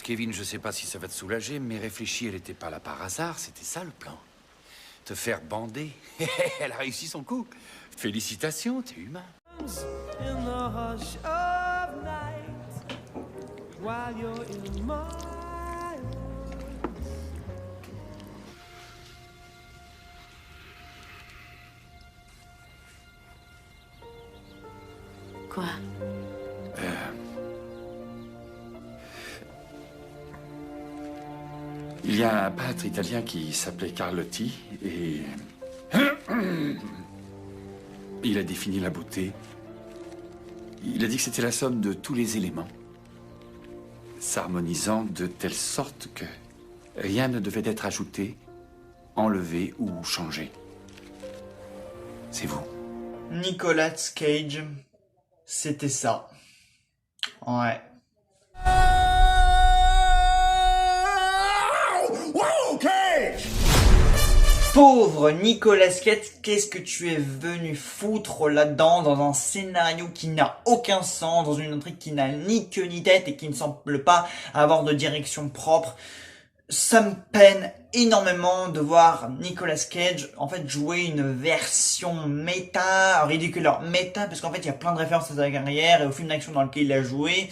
Kevin, je sais pas si ça va te soulager, mais réfléchis, elle était pas là par hasard, c'était ça le plan. Te faire bander. Elle a réussi son coup. Félicitations, t'es humain. In the hush of night, while you're in my arms. Quoi? Il y a un peintre italien qui s'appelait Carlotti et... il a défini la beauté. Il a dit que c'était la somme de tous les éléments, s'harmonisant de telle sorte que rien ne devait être ajouté, enlevé ou changé. C'est vous. Nicolas Cage, c'était ça. Ouais. Pauvre Nicolas Cage, qu'est-ce que tu es venu foutre là-dedans dans un scénario qui n'a aucun sens, dans une intrigue qui n'a ni queue ni tête et qui ne semble pas avoir de direction propre. Ça me peine énormément de voir Nicolas Cage en fait jouer une version méta, ridicule. Alors méta parce qu'en fait il y a plein de références à sa carrière et au film d'action dans lequel il a joué.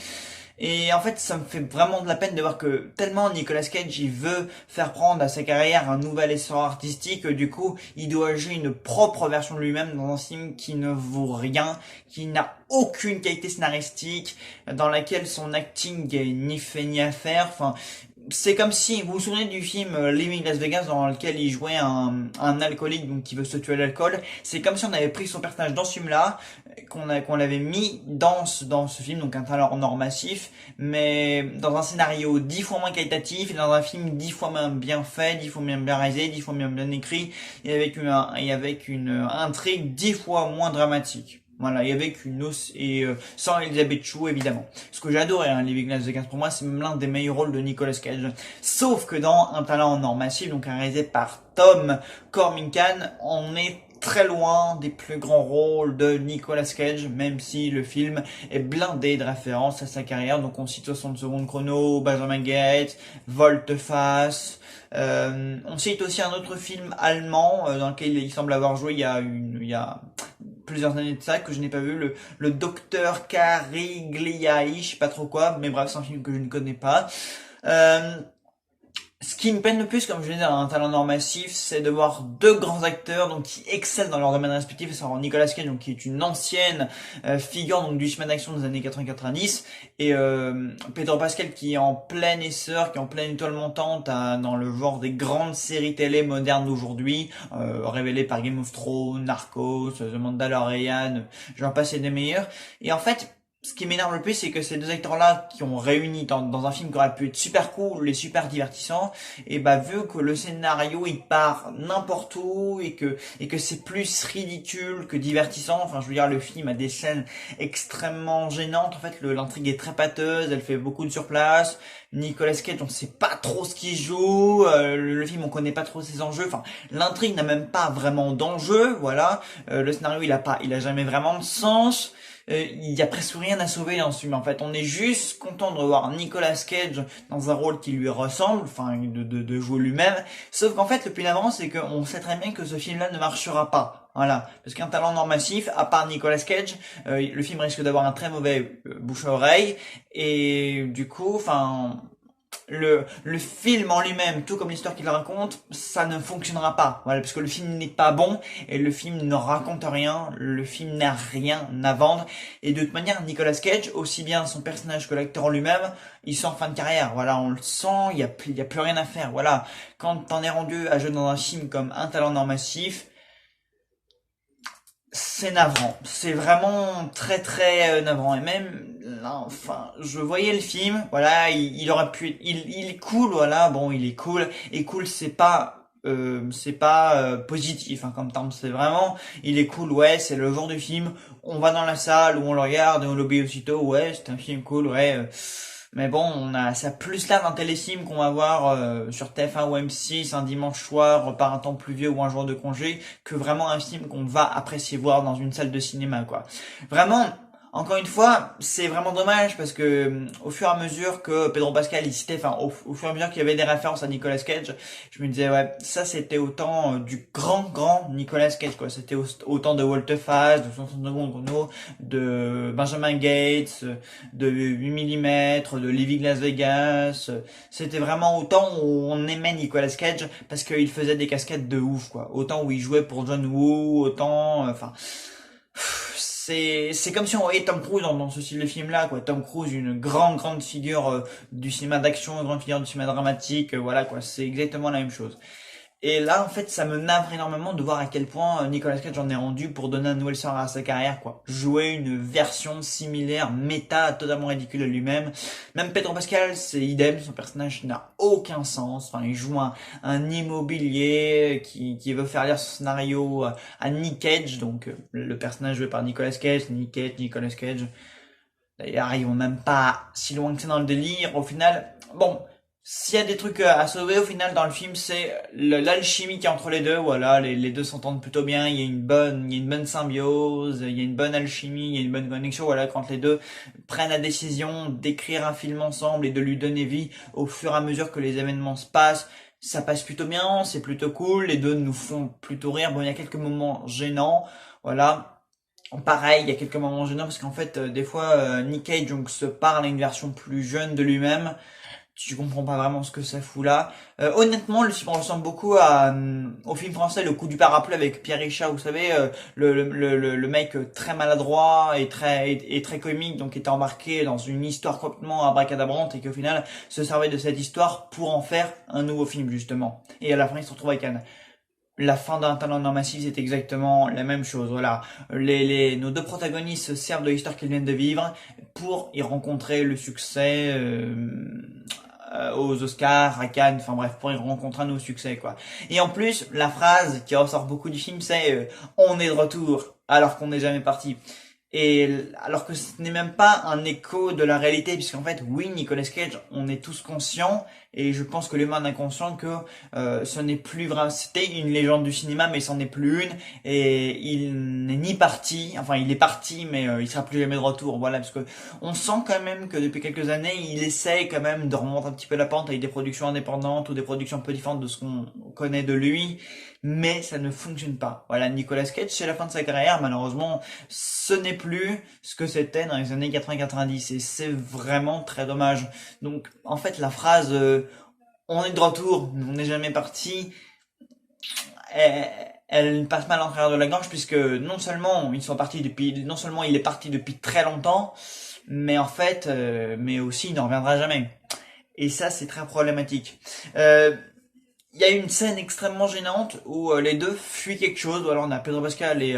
Et en fait, ça me fait vraiment de la peine de voir que tellement Nicolas Cage, il veut faire prendre à sa carrière un nouvel essor artistique, du coup, il doit jouer une propre version de lui-même dans un film qui ne vaut rien, qui n'a aucune qualité scénaristique, dans laquelle son acting est ni fait ni à faire. Enfin, c'est comme si, vous vous souvenez du film Living Las Vegas dans lequel il jouait un alcoolique donc qui veut se tuer à l'alcool. C'est comme si on avait pris son personnage dans ce film-là, qu'on l'avait mis dans ce film, donc un talent en or massif, mais dans un scénario 10 fois moins qualitatif et dans un film 10 fois moins bien fait, 10 fois bien réalisé, 10 fois bien écrit et avec une intrigue 10 fois moins dramatique. Voilà, et avec une os et sans Elisabeth Chou évidemment. Ce que j'ai adoré, hein, Living Las Vegas, pour moi c'est même l'un des meilleurs rôles de Nicolas Cage. Sauf que dans Un talent en or massif, donc réalisé par Tom Cormican, on est très loin des plus grands rôles de Nicolas Cage, même si le film est blindé de références à sa carrière. Donc on cite 60 secondes chrono, Benjamin Gates, Volte-Face. On cite aussi un autre film allemand dans lequel il semble avoir joué il y a plusieurs années de ça, que je n'ai pas vu, le docteur Carigliai, je sais pas trop quoi, mais bref, c'est un film que je ne connais pas. Ce qui me peine le plus, comme je l'ai dit, dans Un talent nord massif, c'est de voir deux grands acteurs donc qui excellent dans leur domaine respectif, c'est Nicolas Cage donc qui est une ancienne figure donc du cinéma d'action des années 80-90 et Pedro Pascal qui est en plein essor, qui est en pleine étoile montante dans le genre des grandes séries télé modernes d'aujourd'hui, révélées par Game of Thrones, Narcos, The Mandalorian, j'en passe des meilleurs. Et en fait, ce qui m'énerve le plus, c'est que ces deux acteurs-là qui ont réuni dans un film qui aurait pu être super cool et super divertissant, et bah vu que le scénario il part n'importe où et que c'est plus ridicule que divertissant, enfin je veux dire le film a des scènes extrêmement gênantes, en fait l'intrigue est très pâteuse, elle fait beaucoup de surplace. Nicolas Cage, on sait pas trop ce qu'il joue, le film on connaît pas trop ses enjeux, enfin l'intrigue n'a même pas vraiment d'enjeu, voilà, le scénario il a jamais vraiment de sens. Il y a presque rien à sauver dans ce film. En fait, on est juste content de voir Nicolas Cage dans un rôle qui lui ressemble, enfin de jouer lui-même. Sauf qu'en fait, le plus navrant, c'est qu'on sait très bien que ce film-là ne marchera pas. Voilà, parce qu'un talent nord massif, à part Nicolas Cage, le film risque d'avoir un très mauvais bouche à oreille. Et du coup, enfin, le film en lui-même, tout comme l'histoire qu'il raconte, ça ne fonctionnera pas. Voilà, parce que le film n'est pas bon et le film ne raconte rien, le film n'a rien à vendre. Et de toute manière, Nicolas Cage, aussi bien son personnage que l'acteur en lui-même, il sort en fin de carrière. Voilà, on le sent, il y a plus rien à faire. Voilà, quand t'en es rendu à jouer dans un film comme Un talent nord massif, c'est navrant, c'est vraiment très très navrant et même là, enfin je voyais le film, voilà il aurait pu il est cool, voilà bon il est cool et cool c'est pas positif hein, comme terme, c'est vraiment il est cool, ouais c'est le genre de film on va dans la salle où on le regarde et on l'oublie aussitôt, ouais c'est un film cool, ouais mais bon, ça plus là d'un téléfilm qu'on va voir sur TF1 ou M6 un dimanche soir par un temps pluvieux ou un jour de congé, que vraiment un film qu'on va apprécier voir dans une salle de cinéma, quoi. Vraiment, Encore une fois, c'est vraiment dommage parce que au fur et à mesure que Pedro Pascal il citait, enfin au fur et à mesure qu'il y avait des références à Nicolas Cage, je me disais ouais, ça c'était autant du grand Nicolas Cage quoi. C'était autant de Walter Faz, de 60 secondes chrono, de Benjamin Gates, de 8 mm, de Living Las Vegas. C'était vraiment autant où on aimait Nicolas Cage parce qu'il faisait des cascades de ouf quoi. Autant où il jouait pour John Woo, autant enfin c'est comme si on voyait Tom Cruise dans ce style de film là quoi. Tom Cruise, une grande figure du cinéma d'action, une grande figure du cinéma dramatique, voilà quoi, c'est exactement la même chose. Et là, en fait, ça me navre énormément de voir à quel point Nicolas Cage en est rendu pour donner un nouvel sens à sa carrière, quoi. Jouer une version similaire, méta, totalement ridicule à lui-même. Même Pedro Pascal, c'est idem, son personnage n'a aucun sens. Enfin, il joue un immobilier qui veut faire lire son scénario à Nick Cage, donc le personnage joué par Nicolas Cage, Nicolas Cage. D'ailleurs, ils vont même pas si loin que ça dans le délire. Au final, bon, s'il y a des trucs à sauver au final dans le film, c'est l'alchimie qui est entre les deux. Voilà, les deux s'entendent plutôt bien. Il y a une bonne symbiose, il y a une bonne alchimie, il y a une bonne connexion. Voilà, quand les deux prennent la décision d'écrire un film ensemble et de lui donner vie au fur et à mesure que les événements se passent, ça passe plutôt bien, c'est plutôt cool. Les deux nous font plutôt rire. Bon, il y a quelques moments gênants. Voilà. Pareil, il y a quelques moments gênants parce qu'en fait, des fois, Nick Cage donc se parle à une version plus jeune de lui-même. Tu comprends pas vraiment ce que ça fout là. Honnêtement, le film ressemble beaucoup au film français Le Coup du parapluie avec Pierre Richard, vous savez, le mec très maladroit et très comique, donc qui était embarqué dans une histoire complètement abracadabrante et qui au final se servait de cette histoire pour en faire un nouveau film justement. Et à la fin, il se retrouve avec Cannes. La fin d'un talent non massif, c'est exactement la même chose. Voilà, nos deux protagonistes se servent de l'histoire qu'ils viennent de vivre pour y rencontrer le succès aux Oscars, à Cannes, enfin bref, pour y rencontrer un nouveau succès quoi. Et en plus, la phrase qui ressort beaucoup du film, c'est on est de retour alors qu'on n'est jamais parti. Et alors que ce n'est même pas un écho de la réalité, puisqu'en fait, oui, Nicolas Cage, on est tous conscients, et je pense que l'humain est conscient que ce n'est plus vraiment, c'était une légende du cinéma, mais c'en est plus une, et il n'est ni parti, enfin il est parti, mais il sera plus jamais de retour, voilà, parce que on sent quand même que depuis quelques années, il essaye quand même de remonter un petit peu la pente avec des productions indépendantes ou des productions un peu différentes de ce qu'on connaît de lui, mais ça ne fonctionne pas. Voilà, Nicolas Cage, c'est la fin de sa carrière, malheureusement, ce n'est plus ce que c'était dans les années 80-90 et c'est vraiment très dommage. Donc en fait la phrase on est de retour, on n'est jamais parti, elle passe mal en travers de la gorge puisque non seulement il est parti depuis très longtemps, mais en fait mais aussi il n'en reviendra jamais. Et ça c'est très problématique. Il y a une scène extrêmement gênante où les deux fuient quelque chose. Voilà, on a Pedro Pascal et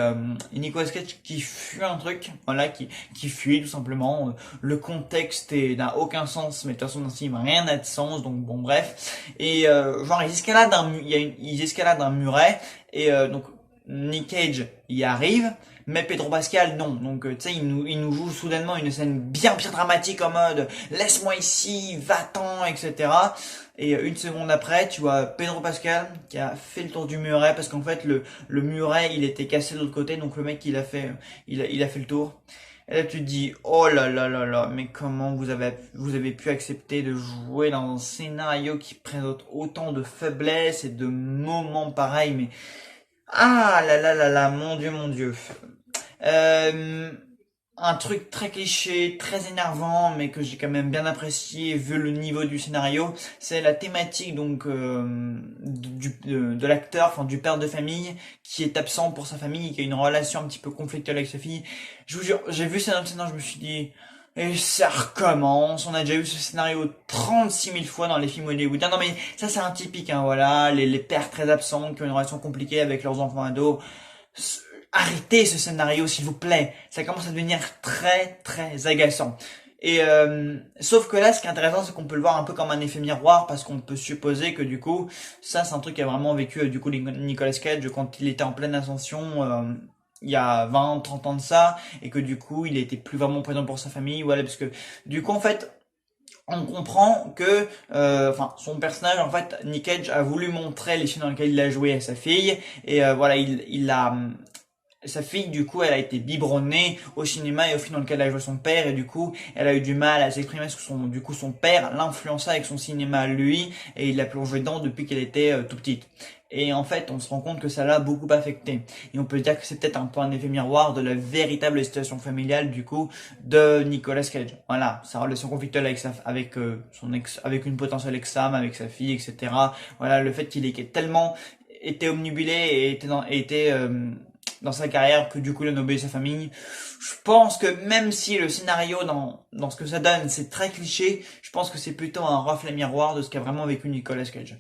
Nicolas Cage qui fuient un truc, voilà, qui fuient tout simplement. Le contexte n'a aucun sens, mais de toute façon dans ce film rien n'a de sens, donc bon bref. Et genre ils escaladent un muret et donc Nick Cage y arrive. Mais Pedro Pascal, non. Donc, tu sais, il nous joue soudainement une scène bien dramatique en mode « Laisse-moi ici, va-t'en, etc. » Et une seconde après, tu vois Pedro Pascal qui a fait le tour du muret parce qu'en fait, le muret, il était cassé de l'autre côté. Donc, le mec, il a fait le tour. Et là, tu te dis « Oh là là là là, mais comment vous avez pu accepter de jouer dans un scénario qui présente autant de faiblesses et de moments pareils, mais... Ah là là là là, mon Dieu. Un truc très cliché, très énervant, mais que j'ai quand même bien apprécié vu le niveau du scénario, c'est la thématique donc de l'acteur, enfin du père de famille qui est absent pour sa famille, qui a une relation un petit peu conflictuelle avec sa fille. Je vous jure, j'ai vu ça dans le scénario, je me suis dit et ça recommence, on a déjà vu ce scénario 36 000 fois dans les films hollywoodiens. Non mais ça c'est un typique, hein, voilà, les pères très absents qui ont une relation compliquée avec leurs enfants ados. Arrêtez ce scénario s'il vous plaît, ça commence à devenir très agaçant. Et sauf que là ce qui est intéressant c'est qu'on peut le voir un peu comme un effet miroir parce qu'on peut supposer que du coup ça c'est un truc qui a vraiment vécu du coup Nicolas Cage quand il était en pleine ascension il y a 20-30 ans de ça et que du coup il était plus vraiment présent pour sa famille, voilà, parce que du coup en fait on comprend que son personnage en fait Nick Cage a voulu montrer les films dans lesquels il a joué à sa fille et voilà il sa fille, du coup, elle a été biberonnée au cinéma et au film dans lequel elle a joué son père, et du coup, elle a eu du mal à s'exprimer parce que son père l'influença avec son cinéma à lui, et il l'a plongé dedans depuis qu'elle était tout petite. Et en fait, on se rend compte que ça l'a beaucoup affecté. Et on peut dire que c'est peut-être un peu un effet miroir de la véritable situation familiale, du coup, de Nicolas Cage. Voilà, sa relation conflictuelle avec une potentielle ex-femme, avec sa fille, etc. Voilà, le fait qu'il ait tellement été omnibulé et dans sa carrière que du coup il a obéi sa famille. Je pense que même si le scénario dans ce que ça donne c'est très cliché, je pense que c'est plutôt un reflet miroir de ce qu'a vraiment vécu Nicolas Cage.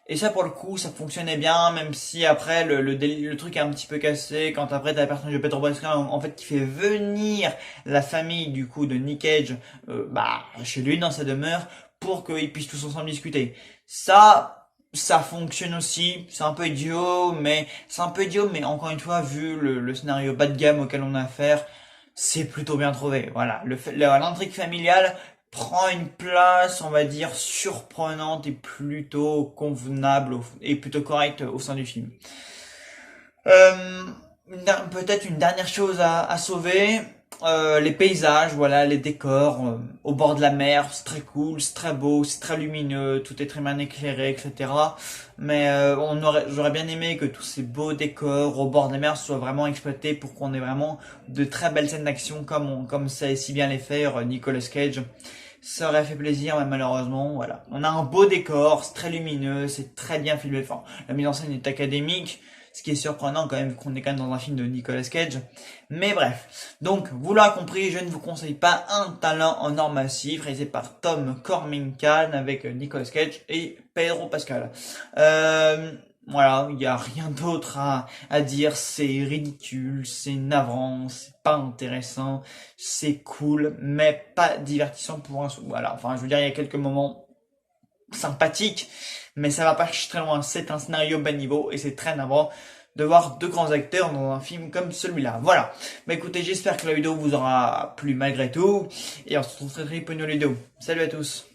Et ça pour le coup ça fonctionnait bien, même si après le truc est un petit peu cassé quand après t'as la personne de Pedro Pascal en fait qui fait venir la famille du coup de Nick Cage chez lui dans sa demeure pour qu'ils puissent tous ensemble discuter. Ça fonctionne aussi, c'est un peu idiot, mais encore une fois, vu le scénario bas de gamme auquel on a affaire, c'est plutôt bien trouvé. Voilà, l'intrigue familiale prend une place, on va dire, surprenante et plutôt convenable et plutôt correcte au sein du film. Peut-être une dernière chose à sauver. Les paysages, voilà, les décors au bord de la mer, c'est très cool, c'est très beau, c'est très lumineux, tout est très bien éclairé, etc. Mais j'aurais bien aimé que tous ces beaux décors au bord de la mer soient vraiment exploités pour qu'on ait vraiment de très belles scènes d'action comme sait si bien les faire Nicolas Cage. Ça aurait fait plaisir, mais malheureusement, voilà. On a un beau décor, c'est très lumineux, c'est très bien filmé. Enfin, la mise en scène est académique. Ce qui est surprenant quand même, vu qu'on est quand même dans un film de Nicolas Cage. Mais bref. Donc, vous l'aurez compris, je ne vous conseille pas Un talent en or massif, réalisé par Tom Cormincan avec Nicolas Cage et Pedro Pascal. Voilà, il n'y a rien d'autre à dire. C'est ridicule, c'est navrant, c'est pas intéressant, c'est cool, mais pas divertissant pour un sou. Voilà, enfin, je veux dire, il y a quelques moments sympathique, mais ça va pas très loin. C'est un scénario bas niveau et c'est très navrant de voir deux grands acteurs dans un film comme celui-là. Voilà. Bah écoutez, j'espère que la vidéo vous aura plu malgré tout et on se retrouve très vite pour une nouvelle vidéo. Salut à tous.